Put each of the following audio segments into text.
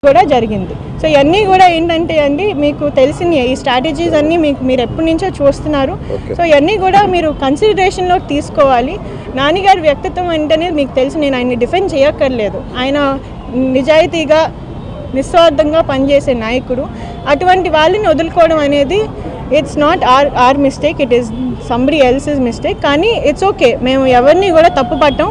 కూడా జరిగింది. సో ఇవన్నీ కూడా ఏంటంటే అండి, మీకు తెలిసిన ఈ స్ట్రాటజీస్ అన్నీ మీరు ఎప్పటి నుంచో చూస్తున్నారు. సో ఇవన్నీ కూడా మీరు కన్సిడరేషన్లోకి తీసుకోవాలి. నాన్నగారి వ్యక్తిత్వం ఏంటనేది మీకు తెలుసు, నేను ఆయన్ని డిఫెండ్ చేయక్కర్లేదు. ఆయన నిజాయితీగా నిస్వార్థంగా పనిచేసే నాయకుడు. అటువంటి వాళ్ళని వదులుకోవడం అనేది it's not our mistake, it is somebody else's mistake. కానీ ఇట్స్ ఓకే, మేము ఎవరిని కూడా తప్పు పట్టం.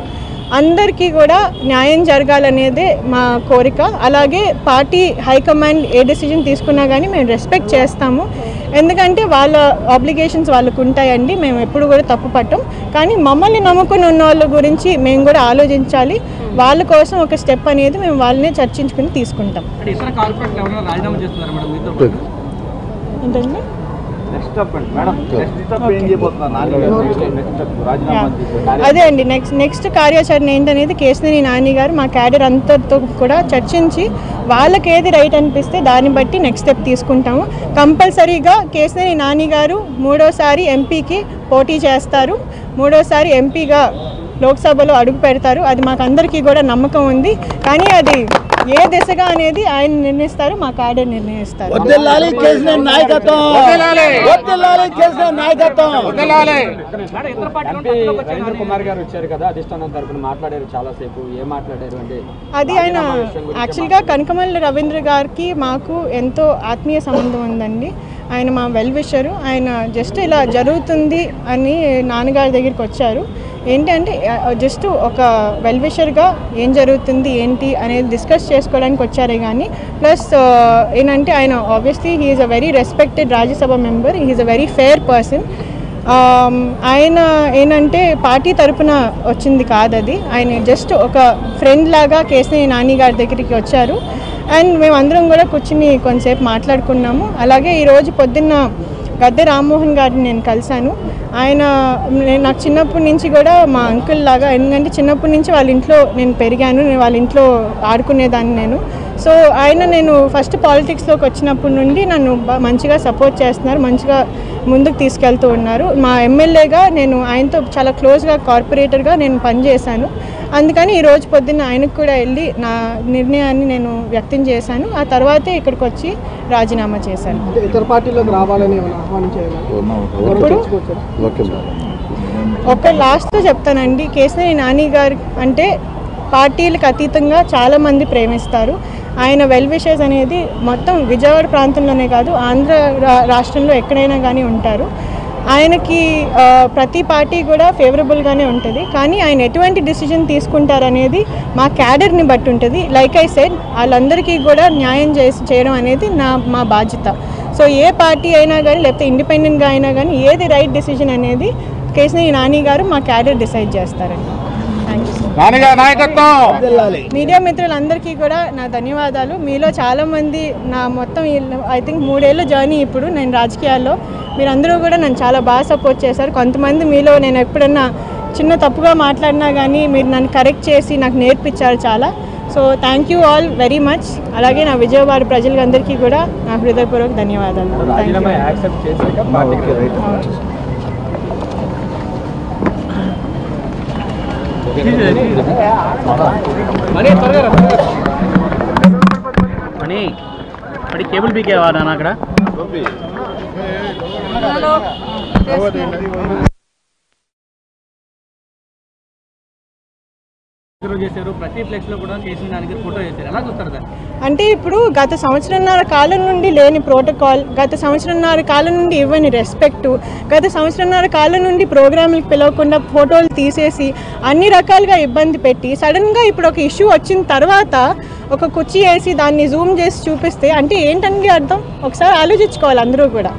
అందరికీ కూడా న్యాయం జరగాలనేదే మా కోరిక. అలాగే పార్టీ హైకమాండ్ ఏ డెసిజన్ తీసుకున్నా కానీ మేము రెస్పెక్ట్ చేస్తాము. ఎందుకంటే వాళ్ళ ఆబ్లిగేషన్స్ వాళ్ళకు ఉంటాయండి, మేము ఎప్పుడు కూడా తప్పు పట్టం. కానీ మమ్మల్ని నమ్ముకుని ఉన్న వాళ్ళ గురించి మేము కూడా ఆలోచించాలి. వాళ్ళ కోసం ఒక స్టెప్ అనేది మేము వాళ్ళనే చర్చించుకుని తీసుకుంటాం. ఏంటండి అదే అండి, నెక్స్ట్ కార్యాచరణ ఏంటనేది కేశినేని నాని గారు మా క్యాడర్ అంతటితో కూడా చర్చించి వాళ్ళకి ఏది రైట్ అనిపిస్తే దాన్ని బట్టి నెక్స్ట్ స్టెప్ తీసుకుంటాము. కంపల్సరీగా కేశినేని నాని గారు 3వ సారి ఎంపీకి పోటీ చేస్తారు, 3వ సారి ఎంపీగా లోక్సభలో అడుగు పెడతారు. అది మాకు అందరికీ కూడా నమ్మకం ఉంది. కానీ అది ఏ దిశగా అనేది ఆయన నిర్ణయిస్తారు, మా క్యాడర్ నిర్ణయిస్తారు. అది ఆయన యాక్చువల్గా కనకమల్లి రవీంద్ర గారికి మాకు ఎంతో ఆత్మీయ సంబంధం ఉందండి. ఆయన మా వెల్ విషరు. ఆయన జస్ట్ ఇలా జరుగుతుంది అని నాన్నగారి దగ్గరికి వచ్చారు. ఏంటంటే జస్ట్ ఒక వెల్ విషర్గా ఏం జరుగుతుంది ఏంటి అనేది డిస్కస్ చేసుకోవడానికి వచ్చారే కానీ ప్లస్ ఏంటంటే ఆయన obviously he is a very respected Rajya Sabha member, he is a very fair person. ఆయన ఏంటంటే పార్టీ తరపున వచ్చింది కాదు అది, ఆయన జస్ట్ ఒక ఫ్రెండ్ లాగా కేశినేని నాని గారి దగ్గరికి వచ్చారు. అండ్ మేమందరం కూడా కూర్చుని కొంతసేపు మాట్లాడుకున్నాము. అలాగే ఈరోజు పొద్దున్న గద్దె రామ్మోహన్ గారిని నేను కలిశాను. ఆయన నాకు చిన్నప్పటి నుంచి కూడా మా అంకుల్ లాగా, ఎందుకంటే చిన్నప్పటి నుంచి వాళ్ళ ఇంట్లో నేను పెరిగాను, నేను వాళ్ళ ఇంట్లో ఆడుకునేదాన్ని నేను. సో ఆయన నేను ఫస్ట్ పాలిటిక్స్లోకి వచ్చినప్పటి నుండి నన్ను మంచిగా సపోర్ట్ చేస్తున్నారు, మంచిగా ముందుకు తీసుకెళ్తూ ఉన్నారు. మా ఎమ్మెల్యేగా నేను ఆయనతో చాలా క్లోజ్గా కార్పొరేటర్గా నేను పనిచేశాను. అందుకని ఈరోజు పొద్దున్న ఆయనకు కూడా వెళ్ళి నా నిర్ణయాన్ని నేను వ్యక్తం చేశాను. ఆ తర్వాతే ఇక్కడికి వచ్చి రాజీనామా చేశాను. ఇతర పార్టీలోకి రావాలని ఇప్పుడు ఒక లాస్ట్తో చెప్తానండి, కేశినేని నాని గారు అంటే పార్టీలకు అతీతంగా చాలామంది ప్రేమిస్తారు. ఆయన వెల్ విషెస్ అనేది మొత్తం విజయవాడ ప్రాంతంలోనే కాదు, ఆంధ్ర రాష్ట్రంలో ఎక్కడైనా కానీ ఉంటారు. ఆయనకి ప్రతి పార్టీ కూడా ఫేవరబుల్గానే ఉంటుంది. కానీ ఆయన ఎటువంటి డిసిజన్ తీసుకుంటారనేది మా క్యాడర్ని బట్టి ఉంటుంది. లైక్ ఐ సెడ్, వాళ్ళందరికీ కూడా న్యాయం చేయడం అనేది మా బాధ్యత. సో ఏ పార్టీ అయినా కానీ లేకపోతే ఇండిపెండెంట్గా అయినా కానీ ఏది రైట్ డిసిజన్ అనేది కేశినేని నాని గారు మా క్యాడర్ డిసైడ్ చేస్తారండి. మీడియా మిత్రులందరికీ కూడా నా ధన్యవాదాలు. మీలో చాలామంది నా మొత్తం ఐ థింక్ 3 ఏళ్ళ జర్నీ ఇప్పుడు నేను రాజకీయాల్లో, మీరందరూ కూడా నన్ను చాలా బాగా సపోర్ట్ చేశారు. కొంతమంది మీలో నేను ఎప్పుడన్నా చిన్న తప్పుగా మాట్లాడినా కానీ మీరు నన్ను కరెక్ట్ చేసి నాకు నేర్పించారు చాలా. So thank you all very much. అలాగే నా విజయవాడ ప్రజలందరికీ కూడా నా హృదయపూర్వక ధన్యవాదాలు. మనీ కేబుల్ పీకేవా నాన్న అక్కడ చేశారు, ప్రతి ఫ్లెక్స్ లో కూడా కేసీఆర్ నాని ఫోటో చేశారు. ఎలా చూస్తారు దాన్ని? అంటే ఇప్పుడు గత సంవత్సరంన్నర కాలం నుండి లేని ప్రోటోకాల్, గత సంవత్సరంన్నర కాలం నుండి ఇవ్వని రెస్పెక్టు, గత సంవత్సరంన్నర కాలం నుండి ప్రోగ్రాంలకు పిలవకుండా ఫోటోలు తీసేసి అన్ని రకాలుగా ఇబ్బంది పెట్టి సడన్గా ఇప్పుడు ఒక ఇష్యూ వచ్చిన తర్వాత ఒక కుర్చీ వేసి దాన్ని జూమ్ చేసి చూపిస్తే అంటే ఏంటండి అర్థం? ఒకసారి ఆలోచించుకోవాలి అందరూ కూడా.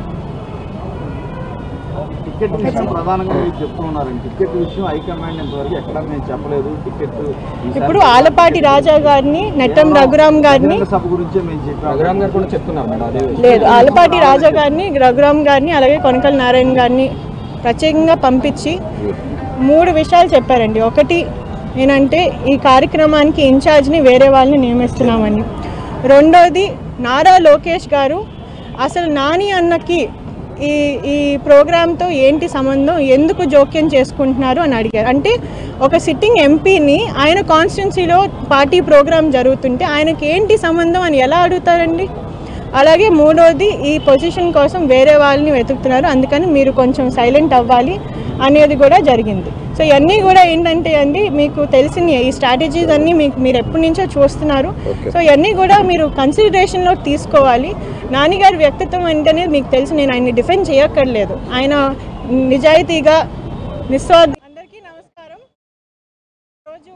టికెట్ విషయం ప్రధానంగా చెప్తున్నారు. టికెట్ విషయం హైకమాండ్ ఇంతవరకు ఎక్కడ మేము చెప్పలేదు. టికెట్ ఇప్పుడు ఆలపాటి రాజా గారిని, నెట్టం రఘురామ్ గారిని, సభ గురించి మేము చెప్పాము. రఘురామ్ గారు కూడా చెప్తున్నారు మేడం. అదే లేదు, ఆలపాటి రాజా గారిని, రఘురామ్ గారిని, అలాగే కొనకల నారాయణ గారిని ప్రత్యేకంగా పంపించి 3 విషయాలు చెప్పారండి. ఒకటి ఏంటంటే ఈ కార్యక్రమానికి ఇన్ఛార్జ్ని వేరే వాళ్ళని నియమిస్తున్నామని. రెండోది నారా లోకేష్ గారు అసలు నాని అన్నకి ఈ ఈ ప్రోగ్రాంతో ఏంటి సంబంధం, ఎందుకు జోక్యం చేసుకుంటున్నారు అని అడిగారు. అంటే ఒక సిట్టింగ్ ఎంపీని ఆయన కాన్స్టిట్యున్సీలో పార్టీ ప్రోగ్రాం జరుగుతుంటే ఆయనకి ఏంటి సంబంధం అని ఎలా అడుగుతారండి? అలాగే మూడోది, ఈ పొజిషన్ కోసం వేరే వాళ్ళని వెతుకుతున్నారు, అందుకని మీరు కొంచెం సైలెంట్ అవ్వాలి అనేది కూడా జరిగింది. సో ఇవన్నీ కూడా ఏంటంటే అండి, మీకు తెలిసిన ఈ స్ట్రాటజీస్ అన్నీ మీరు ఎప్పటి నుంచో చూస్తున్నారు. సో ఇవన్నీ కూడా మీరు కన్సిడరేషన్లో తీసుకోవాలి. నాన్నగారి వ్యక్తిత్వం అంటేనే మీకు తెలుసు, నేను ఆయన్ని డిఫెండ్ చేయక్కర్లేదు. ఆయన నిజాయితీగా నిస్వార్థ. అందరికీ నమస్కారం. రోజు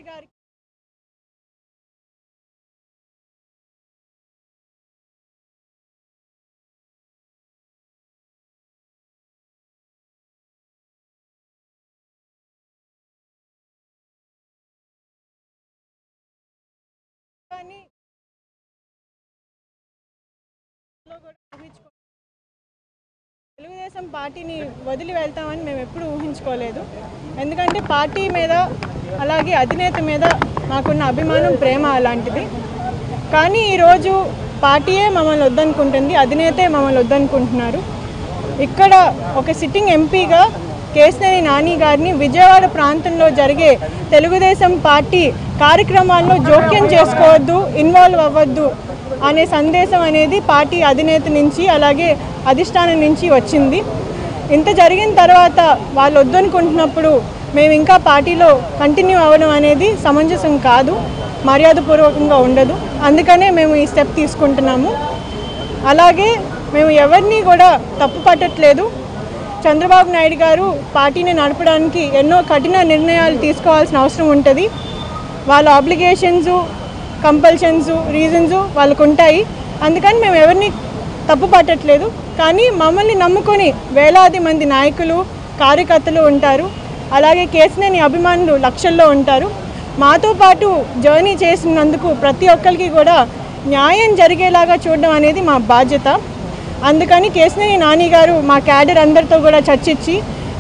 గారికి తెలుగుదేశం పార్టీని వదిలి వెళ్తామని మేము ఎప్పుడూ ఊహించుకోలేదు. ఎందుకంటే పార్టీ మీద అలాగే అధినేత మీద మాకున్న అభిమానం, ప్రేమ అలాంటిది. కానీ ఈరోజు పార్టీయే మమ్మల్ని వద్దనుకుంటుంది, అధినేతే మమ్మల్ని వద్దనుకుంటున్నారు. ఇక్కడ ఒక సిట్టింగ్ ఎంపీగా కేశినేని నాని గారిని విజయవాడ ప్రాంతంలో జరిగే తెలుగుదేశం పార్టీ కార్యక్రమాల్లో జోక్యం చేసుకోవద్దు, ఇన్వాల్వ్ అవ్వద్దు అనే సందేశం అనేది పార్టీ అధినేత నుంచి అలాగే అధిష్టానం నుంచి వచ్చింది. ఇంత జరిగిన తర్వాత వాళ్ళు వద్దనుకుంటున్నప్పుడు మేము ఇంకా పార్టీలో కంటిన్యూ అవ్వడం అనేది సమంజసం కాదు, మర్యాదపూర్వకంగా ఉండదు. అందుకనే మేము ఈ స్టెప్ తీసుకుంటున్నాము. అలాగే మేము ఎవరిని కూడా తప్పు పట్టట్లేదు. చంద్రబాబు నాయుడు గారు పార్టీని నడపడానికి ఎన్నో కఠిన నిర్ణయాలు తీసుకోవాల్సిన అవసరం ఉంటుంది. వాళ్ళ ఆబ్లిగేషన్స్, కంపల్షన్స్, రీజన్స్ వాళ్ళకు ఉంటాయి. అందుకని మేము ఎవరిని తప్పు పట్టట్లేదు. కానీ మమ్మల్ని నమ్ముకొని వేలాది మంది నాయకులు, కార్యకర్తలు ఉంటారు. అలాగే కేశినేని అభిమానులు లక్షల్లో ఉంటారు. మాతో పాటు జర్నీ చేసినందుకు ప్రతి ఒక్కరికి కూడా న్యాయం జరిగేలాగా చూడడం అనేది మా బాధ్యత. అందుకని కేశినేని నాని గారు మా క్యాడర్ అందరితో కూడా చర్చించి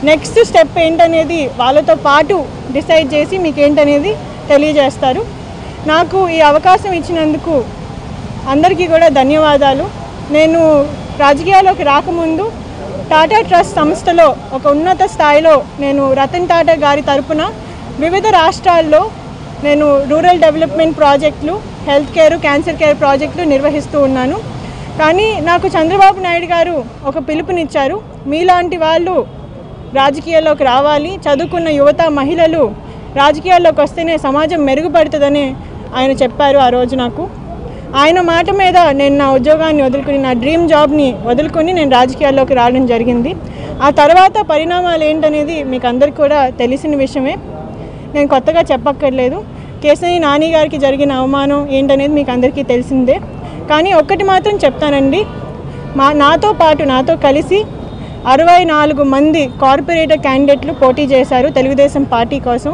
నెక్స్ట్ స్టెప్ ఏంటనేది వాళ్ళతో పాటు డిసైడ్ చేసి మీకు ఏంటనేది తెలియజేస్తారు. నాకు ఈ అవకాశం ఇచ్చినందుకు అందరికీ కూడా ధన్యవాదాలు. నేను రాజకీయాల్లోకి రాకముందు టాటా ట్రస్ట్ సంస్థలో ఒక ఉన్నత స్థాయిలో నేను రతన్ టాటా గారి తరపున వివిధ రాష్ట్రాల్లో నేను రూరల్ డెవలప్మెంట్ ప్రాజెక్టులు, హెల్త్ కేర్, క్యాన్సర్ కేర్ ప్రాజెక్టులు నిర్వహిస్తూ ఉన్నాను. కానీ నాకు చంద్రబాబు నాయుడు గారు ఒక పిలుపునిచ్చారు, మీలాంటి వాళ్ళు రాజకీయాల్లోకి రావాలి, చదువుకున్న యువత, మహిళలు రాజకీయాల్లోకి వస్తేనే సమాజం మెరుగుపడుతుందని ఆయన చెప్పారు. ఆ రోజు నాకు ఆయన మాట మీద నేను నా ఉద్యోగాన్ని వదులుకుని, నా డ్రీమ్ జాబ్ని వదులుకొని నేను రాజకీయాల్లోకి రావడం జరిగింది. ఆ తర్వాత పరిణామాలు ఏంటనేది మీకు అందరికీ కూడా తెలిసిన విషయమే, నేను కొత్తగా చెప్పక్కర్లేదు. కేశినేని నాని గారికి జరిగిన అవమానం ఏంటనేది మీకు అందరికీ తెలిసిందే. కానీ ఒక్కటి మాత్రం చెప్తానండి, నాతో కలిసి 64 మంది కార్పొరేటర్ క్యాండిడేట్లు పోటీ చేశారు తెలుగుదేశం పార్టీ కోసం.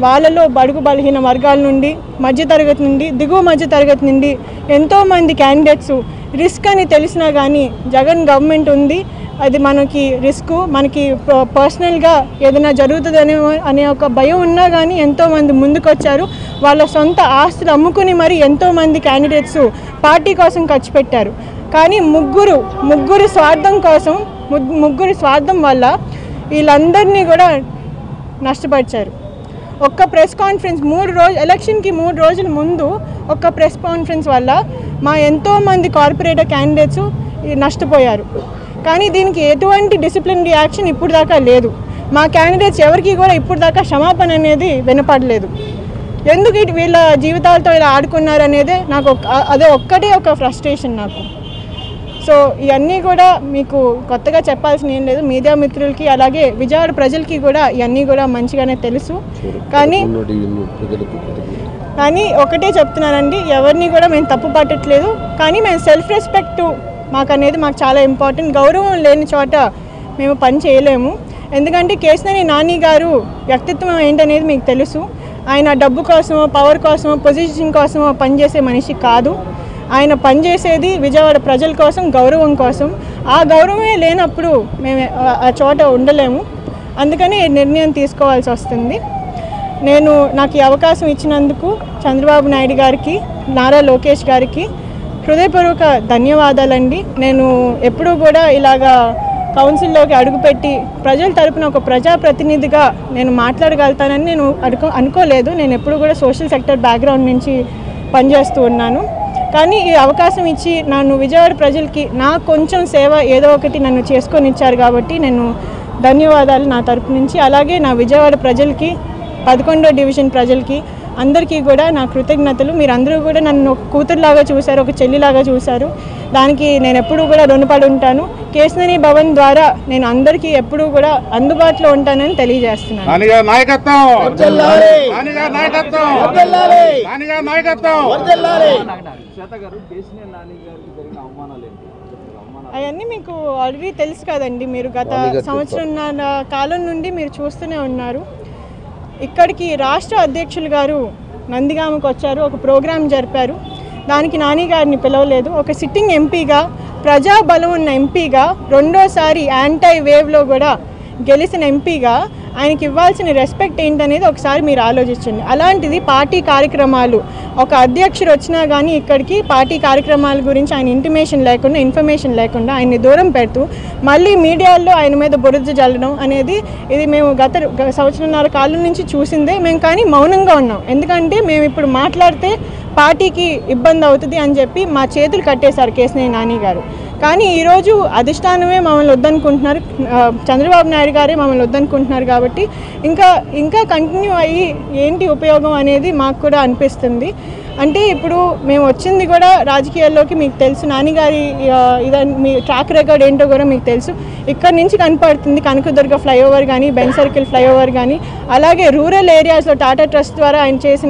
వాళ్ళలో బడుగు బలహీన వర్గాల నుండి, మధ్యతరగతి నుండి, దిగువ మధ్యతరగతి నుండి ఎంతోమంది క్యాండిడేట్స్ రిస్క్ అని తెలిసినా కానీ జగన్ గవర్నమెంట్ ఉంది, అది మనకి రిస్క్, మనకి పర్సనల్గా ఏదైనా జరుగుతుందని అనే ఒక భయం ఉన్నా కానీ ఎంతోమంది ముందుకొచ్చారు. వాళ్ళ సొంత ఆస్తులు అమ్ముకుని మరి ఎంతోమంది క్యాండిడేట్స్ పార్టీ కోసం ఖర్చు పెట్టారు. కానీ ముగ్గురు స్వార్థం కోసం, ముగ్గురు స్వార్థం వల్ల వీళ్ళందరినీ కూడా నష్టపరిచారు. ఒక్క ప్రెస్ కాన్ఫరెన్స్ ఎలక్షన్కి 3 రోజుల ముందు ఒక్క ప్రెస్ కాన్ఫరెన్స్ వల్ల మా ఎంతోమంది కార్పొరేటర్ క్యాండిడేట్స్ నష్టపోయారు. కానీ దీనికి ఎటువంటి డిసిప్లినరీ యాక్షన్ ఇప్పుడు దాకా లేదు. మా క్యాండిడేట్స్ ఎవరికి కూడా ఇప్పుడు దాకా క్షమాపణ అనేది వినపడలేదు. ఎందుకు వీళ్ళ జీవితాలతో ఇలా ఆడుకున్నారు అనేది నాకు అదే ఒక్కటే ఒక ఫ్రస్ట్రేషన్ నాకు. సో ఇవన్నీ కూడా మీకు కొత్తగా చెప్పాల్సిన ఏం లేదు. మీడియా మిత్రులకి అలాగే విజయవాడ ప్రజలకి కూడా ఇవన్నీ కూడా మంచిగానే తెలుసు. కానీ ఒకటే చెప్తున్నానండి, ఎవరిని కూడా మేము తప్పు పట్టట్లేదు. కానీ మేము సెల్ఫ్ రెస్పెక్ట్ మాకు చాలా ఇంపార్టెంట్. గౌరవం లేని చోట మేము పని చేయలేము. ఎందుకంటే కేశినేని నాని గారు వ్యక్తిత్వం ఏంటనేది మీకు తెలుసు. ఆయన డబ్బు కోసమో, పవర్ కోసమో, పొజిషన్ కోసమో పనిచేసే మనిషి కాదు. ఆయన పనిచేసేది విజయవాడ ప్రజల కోసం, గౌరవం కోసం. ఆ గౌరవమే లేనప్పుడు మేము ఆ చోట ఉండలేము. అందుకని నిర్ణయం తీసుకోవాల్సి వస్తుంది. నాకు ఈ అవకాశం ఇచ్చినందుకు చంద్రబాబు నాయుడు గారికి, నారా లోకేష్ గారికి హృదయపూర్వక ధన్యవాదాలండి. నేను ఎప్పుడూ కూడా ఇలాగా కౌన్సిల్లోకి అడుగుపెట్టి ప్రజల తరపున ఒక ప్రజాప్రతినిధిగా నేను మాట్లాడగలుగుతానని నేను అనుకోలేదు. నేను ఎప్పుడు కూడా సోషల్ సెక్టర్ బ్యాక్గ్రౌండ్ నుంచి పనిచేస్తూ ఉన్నాను. కానీ ఈ అవకాశం ఇచ్చి నన్ను విజయవాడ ప్రజలకి నా కొంచెం సేవ ఏదో ఒకటి నన్ను చేసుకొని ఇచ్చారు కాబట్టి నేను ధన్యవాదాలు నా తరపు నుంచి. అలాగే నా విజయవాడ ప్రజలకి, 11వ డివిజన్ ప్రజలకి అందరికీ కూడా నా కృతజ్ఞతలు. మీరందరూ కూడా నన్ను ఒక కూతురులాగా చూశారు, ఒక చెల్లిలాగా చూశారు. దానికి నేను ఎప్పుడూ కూడా రుణపడి ఉంటాను. కేశినేని భవన్ ద్వారా నేను అందరికీ ఎప్పుడూ కూడా అందుబాటులో ఉంటానని తెలియజేస్తున్నాను. అవన్నీ మీకు ఆల్రెడీ తెలుసు కదండి. మీరు గత సంవత్సరంన్నర కాలం నుండి మీరు చూస్తూనే ఉన్నారు. ఇక్కడికి రాష్ట్ర అధ్యక్షులు గారు నందిగామకు వచ్చారు, ఒక ప్రోగ్రాం జరిపారు. దానికి నాని గారిని పిలవలేదు. ఒక సిట్టింగ్ ఎంపీగా, ప్రజాబలం ఉన్న ఎంపీగా, రెండోసారి యాంటీ వేవ్లో కూడా గెలిచిన ఎంపీగా ఆయనకి ఇవ్వాల్సిన రెస్పెక్ట్ ఏంటనేది ఒకసారి మీరు ఆలోచించండి. అలాంటిది పార్టీ కార్యక్రమాలు, ఒక అధ్యక్షుడు వచ్చినా కానీ ఇక్కడికి పార్టీ కార్యక్రమాల గురించి ఆయన ఇన్ఫర్మేషన్ లేకుండా ఆయన్ని దూరం పెడుతూ మళ్ళీ మీడియాలో ఆయన మీద బురద జల్లడం అనేది ఇది మేము గత సంవత్సరంన్నర కాలం నుంచి చూసిందే. మేము కానీ మౌనంగా ఉన్నాం. ఎందుకంటే మేము ఇప్పుడు మాట్లాడితే పార్టీకి ఇబ్బంది అవుతుంది అని చెప్పి మా చేతులు కట్టేశారు కేశినేని నాని గారు. కానీ ఈరోజు అధిష్టానమే మమ్మల్ని వద్దనుకుంటున్నారు, చంద్రబాబు నాయుడు గారే మమ్మల్ని వద్దనుకుంటున్నారు. కాబట్టి ఇంకా కంటిన్యూ అయ్యి ఏంటి ఉపయోగం అనేది మాకు కూడా అనిపిస్తుంది. అంటే ఇప్పుడు మేము వచ్చింది కూడా రాజకీయాల్లోకి మీకు తెలుసు. నానిగారి మీ ట్రాక్ రికార్డ్ ఏంటో కూడా మీకు తెలుసు. ఇక్కడ నుంచి కనపడుతుంది కనకదుర్గ ఫ్లైఓవర్ కానీ, బెన్ సర్కిల్ ఫ్లైఓవర్ కానీ, అలాగే రూరల్ ఏరియాస్లో టాటా ట్రస్ట్ ద్వారా ఆయన చేసిన